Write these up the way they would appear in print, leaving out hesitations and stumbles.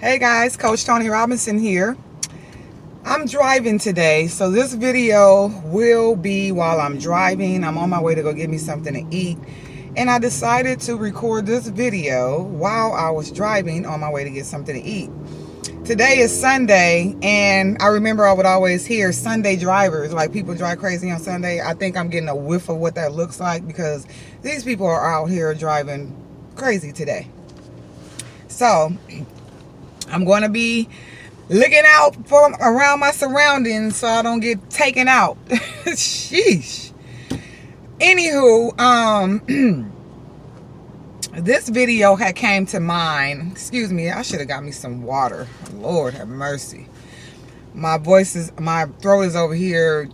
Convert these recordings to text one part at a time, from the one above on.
Hey guys, Coach Tony Robinson here. I'm driving today, so this video will be while I'm driving. I'm on my way to go get me something to eat, and I decided to record this video while I was driving on my way to get something to eat. Today is Sunday, and I remember I would always hear Sunday drivers, like people drive crazy on Sunday. I think I'm getting a whiff of what that looks like because these people are out here driving crazy today. So I'm going to be looking out from around my surroundings so I don't get taken out. Sheesh. Anywho, this video had came to mind. Excuse me, I should have got me some water. Lord have mercy. My throat is over here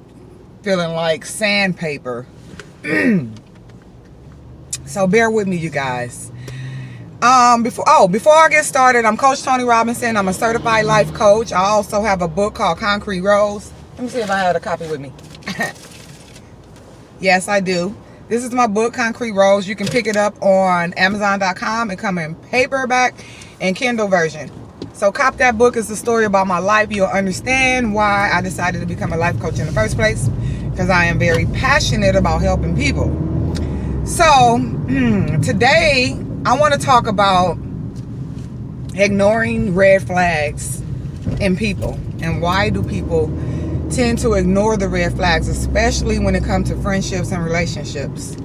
feeling like sandpaper. So bear with me, you guys. Before I get started, I'm Coach Tony Robinson. I'm a certified life coach. I also have a book called Concrete Rose. Let me see if I have a copy with me. Yes, I do. This is my book, Concrete Rose. You can pick it up on Amazon.com. It comes in paperback and Kindle version. So cop that book. It's a story about my life. You'll understand why I decided to become a life coach in the first place, because I am very passionate about helping people. So today I want to talk about ignoring red flags in people, and why do people tend to ignore the red flags, especially when it comes to friendships and relationships.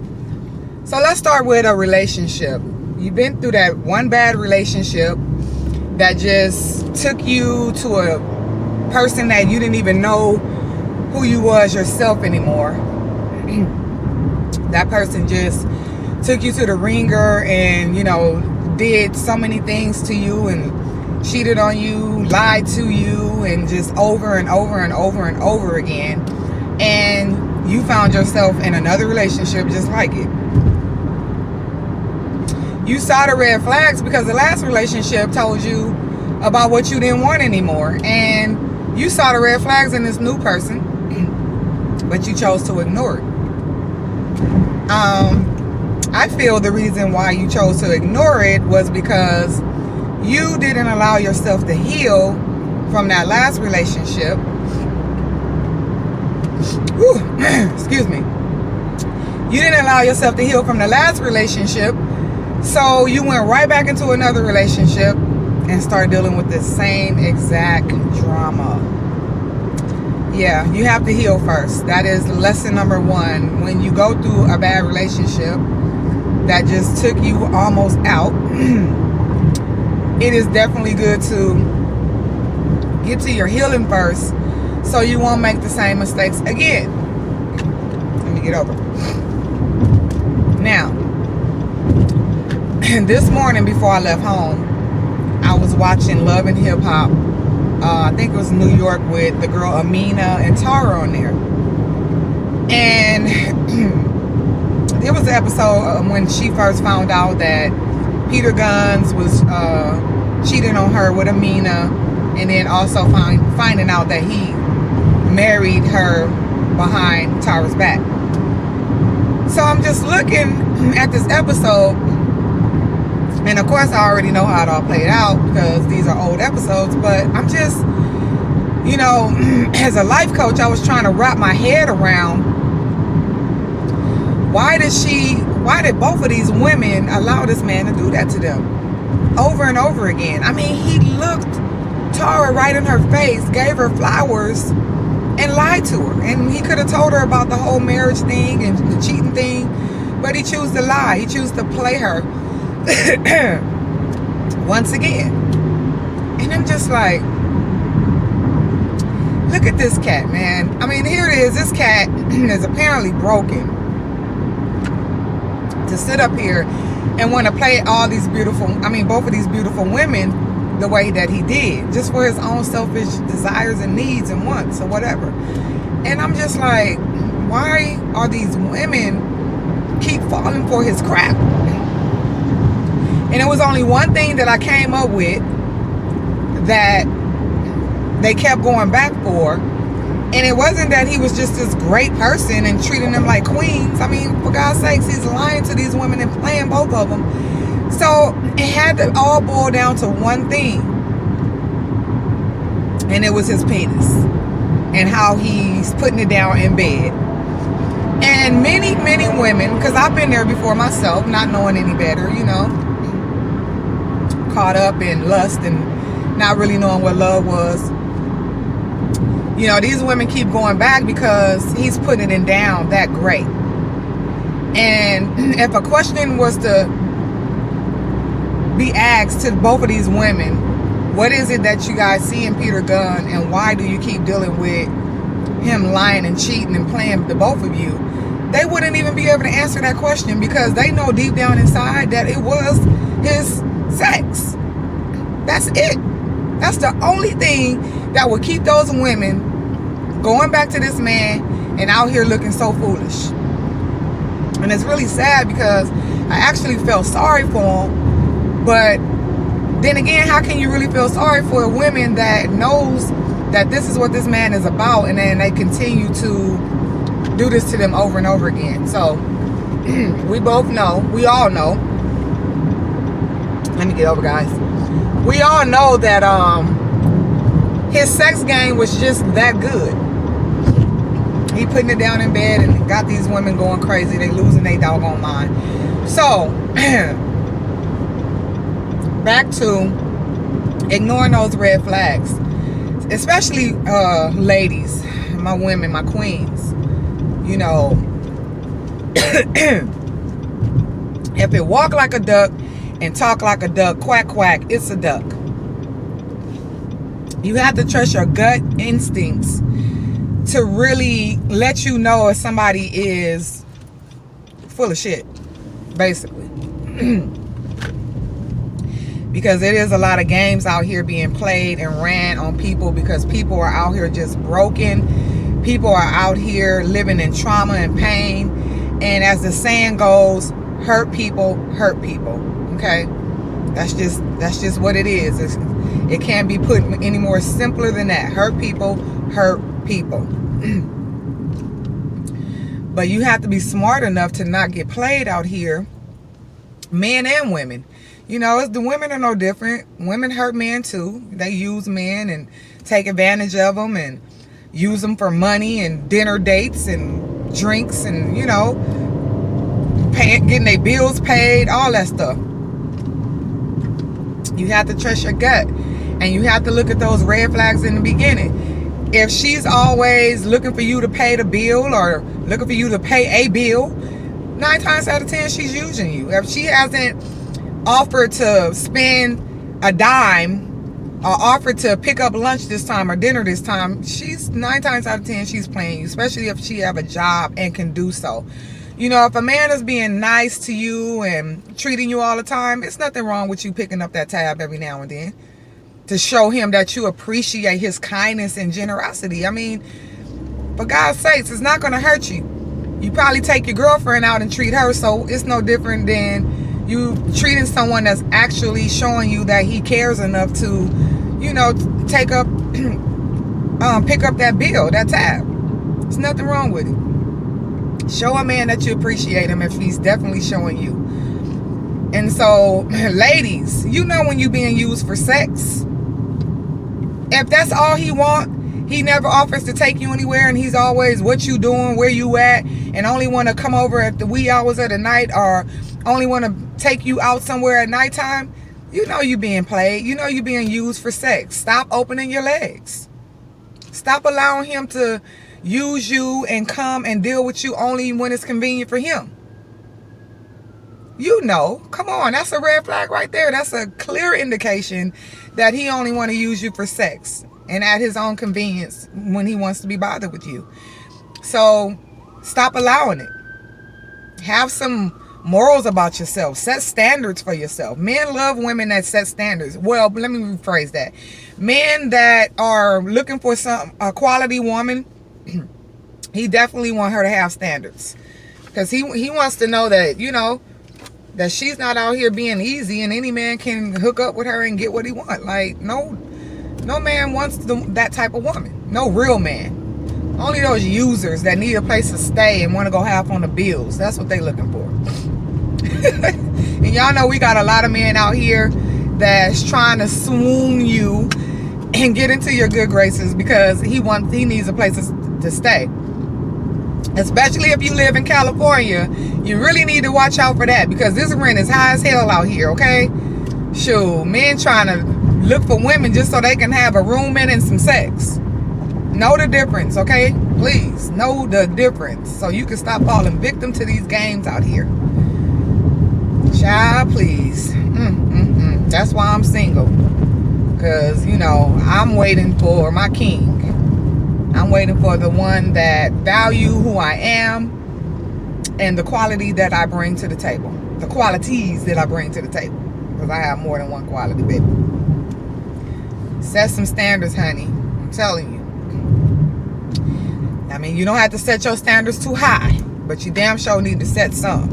So let's start with a relationship. You've been through that one bad relationship that just took you to a person that you didn't even know who you was yourself anymore. That person just took you to the ringer and, did so many things to you and cheated on you, lied to you, and just over and over and over and over again. And you found yourself in another relationship just like it. You saw the red flags because the last relationship told you about what you didn't want anymore. And you saw the red flags in this new person, but you chose to ignore it. I feel the reason why you chose to ignore it was because you didn't allow yourself to heal from that last relationship. Excuse me. You didn't allow yourself to heal from the last relationship, so you went right back into another relationship and started dealing with the same exact drama. Yeah, you have to heal first. That is lesson number one. When you go through a bad relationship that just took you almost out, it is definitely good to get to your healing first so you won't make the same mistakes again. Let me get over. Now, this morning before I left home, I was watching Love and Hip Hop. I think it was New York, with the girl Amina and Tara on there. And there was an episode when she first found out that Peter Guns was cheating on her with Amina, and then also finding out that he married her behind Tara's back. So I'm just looking at this episode, and of course I already know how it all played out because these are old episodes, but I'm just, as a life coach, I was trying to wrap my head around why did both of these women allow this man to do that to them over and over again? I mean, he looked Tara right in her face, gave her flowers, and lied to her. And he could have told her about the whole marriage thing and the cheating thing, but he chose to lie. He chose to play her once again. And I'm just like, look at this cat, man. I mean, here it is. This cat is apparently broken to sit up here and want to play both of these beautiful women the way that he did, just for his own selfish desires and needs and wants or whatever. And I'm just like, why are these women keep falling for his crap? And it was only one thing that I came up with that they kept going back for. And it wasn't that he was just this great person and treating them like queens. I mean, for God's sakes, he's lying to these women and playing both of them. So it had to all boil down to one thing. and it was his penis and how he's putting it down in bed. And many women, because I've been there before myself, not knowing any better, you know, caught up in lust and not really knowing what love was. You know, these women keep going back because he's putting it down that great. And if a question was to be asked to both of these women, what is it that you guys see in Peter Gunn, and why do you keep dealing with him lying and cheating and playing the both of you? They wouldn't even be able to answer that question, because they know deep down inside that it was his sex. That's it. That's the only thing that will keep those women going back to this man and out here looking so foolish. And it's really sad, because I actually felt sorry for him. But then again, how can you really feel sorry for a woman that knows that this is what this man is about, and then they continue to do this to them over and over again? So we both know, we all know, let me get over, guys. We all know that his sex game was just that good. He putting it down in bed and got these women going crazy. They losing their doggone mind. So back to ignoring those red flags, especially ladies, my women, my queens. You know, if it walk like a duck and talk like a duck, quack quack, it's a duck. You have to trust your gut instincts to really let you know if somebody is full of shit, basically. Because it is a lot of games out here being played and ran on people, because people are out here just broken. People are out here living in trauma and pain. And as the saying goes, hurt people hurt people. Okay? That's just what it is. It can't be put any more simpler than that. Hurt people hurt people. But you have to be smart enough to not get played out here, men and women. You know, the women are no different. Women hurt men too. They use men and take advantage of them and use them for money and dinner dates and drinks and, you know, getting their bills paid, all that stuff. You have to trust your gut, and you have to look at those red flags in the beginning. If she's always looking for you to pay the bill or looking for you to pay a bill, 9 times out of 10 she's using you. If she hasn't offered to spend a dime or offered to pick up lunch this time or dinner this time, she's 9 times out of 10 she's playing you, especially if she have a job and can do so. You know, if a man is being nice to you and treating you all the time, it's nothing wrong with you picking up that tab every now and then to show him that you appreciate his kindness and generosity. I mean, for God's sakes, it's not going to hurt you. You probably take your girlfriend out and treat her, so it's no different than you treating someone that's actually showing you that he cares enough to, you know, pick up that bill, that tab. There's nothing wrong with it. Show a man that you appreciate him if he's definitely showing you. And so, ladies, you know when you're being used for sex. If that's all he want, he never offers to take you anywhere, and he's always what you doing, where you at, and only want to come over at the wee hours of the night, or only want to take you out somewhere at nighttime, you know you being played. You know you being used for sex. Stop opening your legs. Stop allowing him to use you and come and deal with you only when it's convenient for him. You know, come on, that's a red flag right there. That's a clear indication that he only want to use you for sex and at his own convenience when he wants to be bothered with you. So stop allowing it. Have some morals about yourself. Set standards for yourself. Men love women that set standards. Well, let me rephrase that. Men that are looking for a quality woman, he definitely want her to have standards, because he wants to know that, you know, that she's not out here being easy and any man can hook up with her and get what he wants. Like, no man wants that type of woman. No real man. Only those users that need a place to stay and want to go half on the bills. That's what they looking for. And y'all know we got a lot of men out here that's trying to swoon you and get into your good graces because he needs a place to stay. Especially if you live in California, you really need to watch out for that because this rent is high as hell out here, okay? Shoot, men trying to look for women just so they can have a room in and some sex. Know the difference, okay? Please, know the difference so you can stop falling victim to these games out here. Child, please. That's why I'm single. Because, you know, I'm waiting for my king. I'm waiting for the one that value who I am and the quality that I bring to the table. The qualities that I bring to the table. Because I have more than one quality, baby. Set some standards, honey. I'm telling you. I mean, you don't have to set your standards too high. But you damn sure need to set some.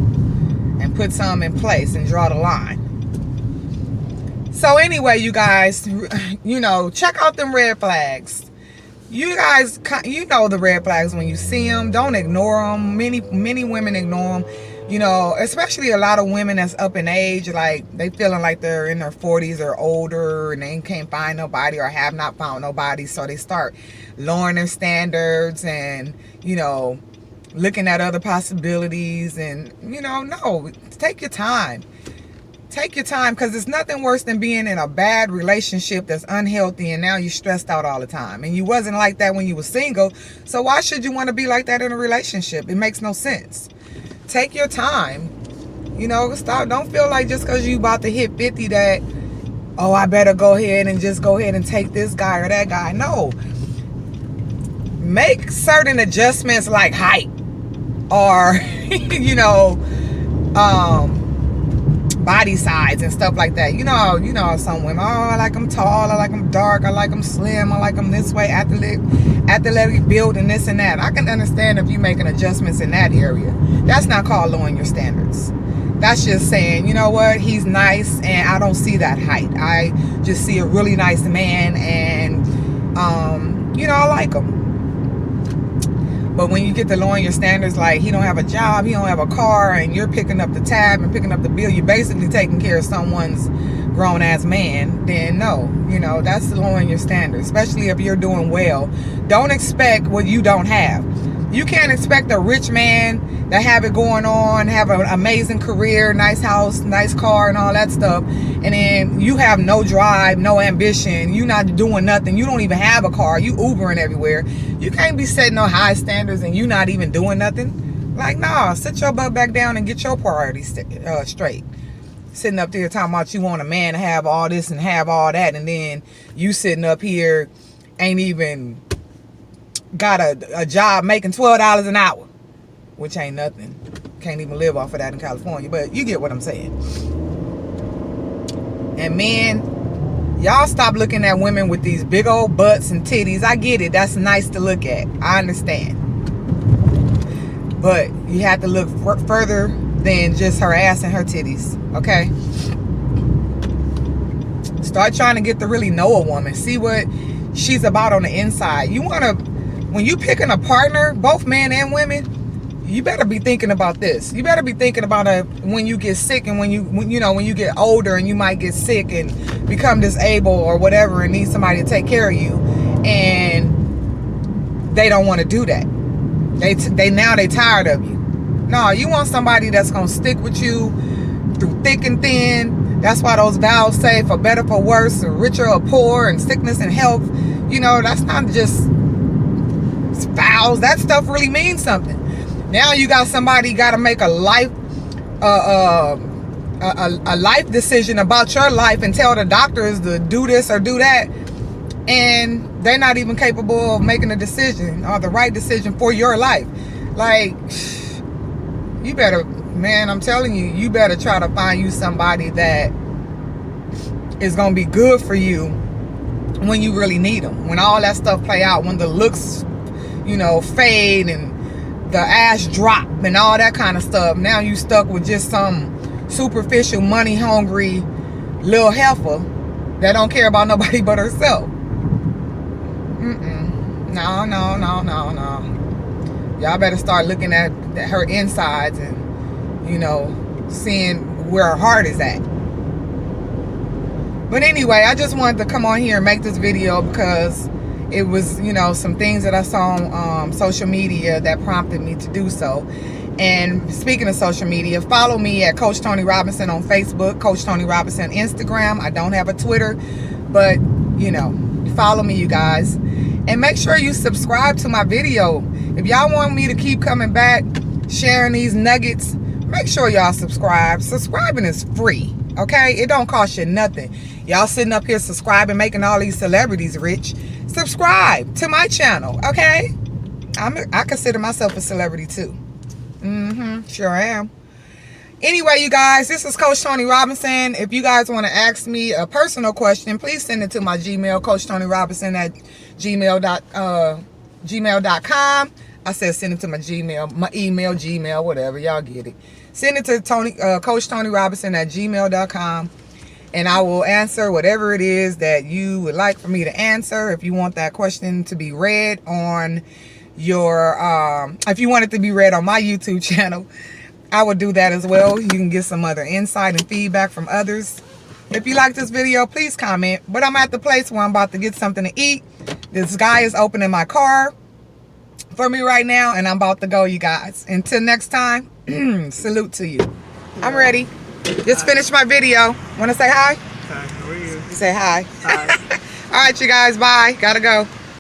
And put some in place and draw the line. So anyway, you guys, you know, check out them red flags. You guys, you know the red flags when you see them. Don't ignore them. Many women ignore them. You know, especially a lot of women that's up in age, like they feeling like they're in their 40s or older and they can't find nobody or have not found nobody. So they start lowering their standards and, you know, looking at other possibilities. And, you know, no, take your time. Take your time because there's nothing worse than being in a bad relationship that's unhealthy and now you're stressed out all the time. And you wasn't like that when you were single. So why should you want to be like that in a relationship? It makes no sense. Take your time. You know, stop. Don't feel like just because you about to hit 50 that, oh, I better go ahead and take this guy or that guy. No. Make certain adjustments like height or, you know, body size and stuff like that. You know some women, oh, I like them tall, I like them dark, I like them slim, I like them this way, athletic build and this and that. I can understand if you're making adjustments in that area. That's not called lowering your standards. That's just saying, you know what, he's nice and I don't see that height. I just see a really nice man and you know, I like him. But when you get to lowering your standards, like he don't have a job, he don't have a car, and you're picking up the tab and picking up the bill, you're basically taking care of someone's grown-ass man, then no. You know, that's lowering your standards, especially if you're doing well. Don't expect what you don't have. You can't expect a rich man that have it going on, have an amazing career, nice house, nice car, and all that stuff, and then you have no drive, no ambition, you're not doing nothing, you don't even have a car, you Ubering everywhere. You can't be setting no high standards and you not even doing nothing. Like, nah, sit your butt back down and get your priorities straight. Sitting up there talking about you want a man to have all this and have all that, and then you sitting up here ain't even got a job making $12 an hour, which ain't nothing. Can't even live off of that in California, but you get what I'm saying. And men, y'all stop looking at women with these big old butts and titties. I get it, that's nice to look at, I understand, but you have to look further than just her ass and her titties, okay? Start trying to get to really know a woman, see what she's about on the inside. You want to, when you picking a partner, both men and women, you better be thinking about this. You better be thinking about when you get sick and when you get older and you might get sick and become disabled or whatever and need somebody to take care of you, and they don't want to do that. They tired of you. No, you want somebody that's gonna stick with you through thick and thin. That's why those vows say for better, for worse, or richer or poor, and sickness and health. You know, that's not just vows. That stuff really means something. Now you got somebody got to make a life life decision about your life and tell the doctors to do this or do that, and they're not even capable of making a decision or the right decision for your life. Like, you better, man, I'm telling you, you better try to find you somebody that is going to be good for you when you really need them. When all that stuff play out, when the looks, you know, fade and the ass drop and all that kind of stuff. Now you stuck with just some superficial, money hungry little heifer that don't care about nobody but herself. No. Y'all better start looking at her insides and, you know, seeing where her heart is at. But anyway, I just wanted to come on here and make this video because it was, you know, some things that I saw on social media that prompted me to do so. And speaking of social media, follow me at Coach Tony Robinson on Facebook, Coach Tony Robinson Instagram. I don't have a Twitter, but, you know, follow me, you guys. And make sure you subscribe to my video. If y'all want me to keep coming back, sharing these nuggets, make sure y'all subscribe. Subscribing is free, okay? It don't cost you nothing. Y'all sitting up here subscribing, making all these celebrities rich. Subscribe to my channel, okay? I consider myself a celebrity too. Sure am. Anyway, you guys, this is Coach Tony Robinson. If you guys want to ask me a personal question, please send it to my Gmail, CoachTonyRobinson@gmail.com. I said send it to my Gmail, my email, Gmail, whatever. Y'all get it. Send it to CoachTonyRobinson@gmail.com. And I will answer whatever it is that you would like for me to answer. If you want that question to be read on your, if you want it to be read on my YouTube channel, I will do that as well. You can get some other insight and feedback from others. If you like this video, please comment. But I'm at the place where I'm about to get something to eat. This guy is opening my car for me right now, and I'm about to go, you guys. Until next time, salute to you. I'm ready. Just finished my video. Want to say hi? Hi, how are you? Say hi. Hi. All right, you guys. Bye. Gotta go.